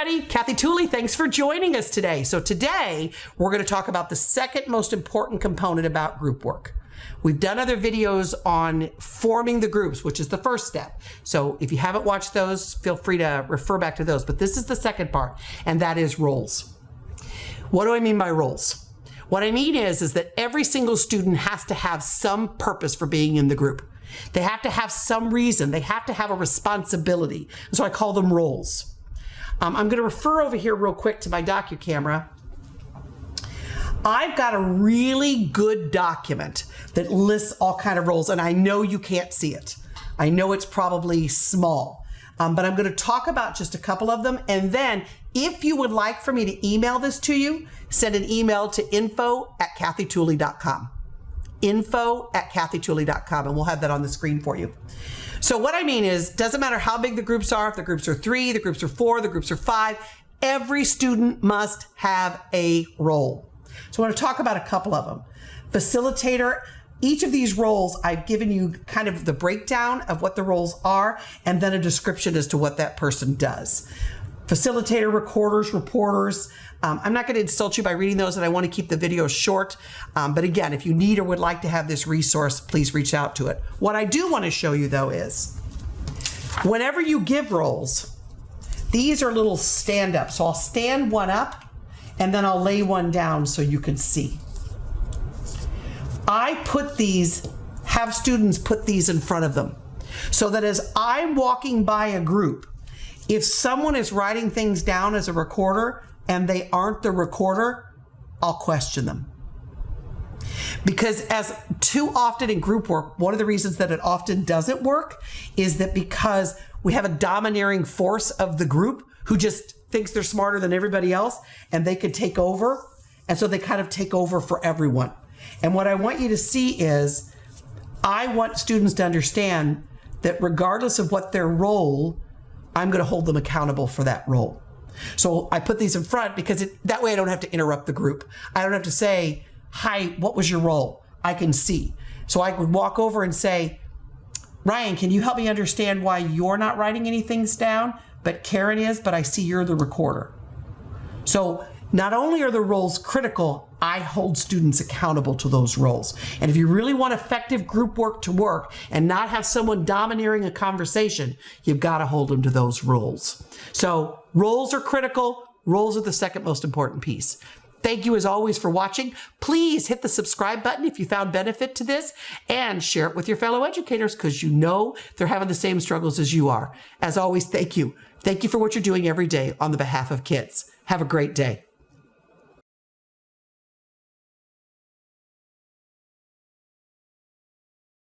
everybody. Kathy Tooley, thanks for joining us today. So today, we're going to talk about the second most important component about group work. We've done other videos on forming the groups, which is the first step. So if you haven't watched those, feel free to refer back to those. But this is the second part, and that is roles. What do I mean by roles? What I mean is that every single student has to have some purpose for being in the group. They have to have some reason. They have to have a responsibility. So I call them roles. I'm going to refer over here real quick to my docu-camera. I've got a really good document that lists all kind of roles, and I know you can't see it. I know it's probably small, but I'm going to talk about just a couple of them. And then if you would like for me to email this to you, send an email to info@kathytooley.com. info@kathytooley.com, and we'll have that on the screen for you. So what I mean is, doesn't matter how big the groups are, if the groups are 3, the groups are 4, the groups are 5, every student must have a role. So I want to talk about a couple of them. Facilitator, each of these roles, I've given you kind of the breakdown of what the roles are, and then a description as to what that person does. Facilitator, recorders, reporters. I'm not going to insult you by reading those, and I want to keep the video short. But again, if you need or would like to have this resource, please reach out to it. What I do want to show you, though, is whenever you give roles, these are little stand-ups. So I'll stand one up, and then I'll lay one down so you can see. I have students put these in front of them so that as I'm walking by a group, if someone is writing things down as a recorder and they aren't the recorder, I'll question them. Because as too often in group work, one of the reasons that it often doesn't work is that because we have a domineering force of the group who just thinks they're smarter than everybody else and they could take over. And so they kind of take over for everyone. And what I want you to see is I want students to understand that regardless of what their role, I'm going to hold them accountable for that role. So I put these in front because that way I don't have to interrupt the group. I don't have to say, hi, what was your role? I can see. So I would walk over and say, Ryan, can you help me understand why you're not writing anything down, but Karen is, but I see you're the recorder. So not only are the roles critical, I hold students accountable to those roles. And if you really want effective group work to work and not have someone domineering a conversation, you've got to hold them to those roles. So roles are critical. Roles are the second most important piece. Thank you as always for watching. Please hit the subscribe button if you found benefit to this and share it with your fellow educators because you know they're having the same struggles as you are. As always, thank you. Thank you for what you're doing every day on the behalf of kids. Have a great day.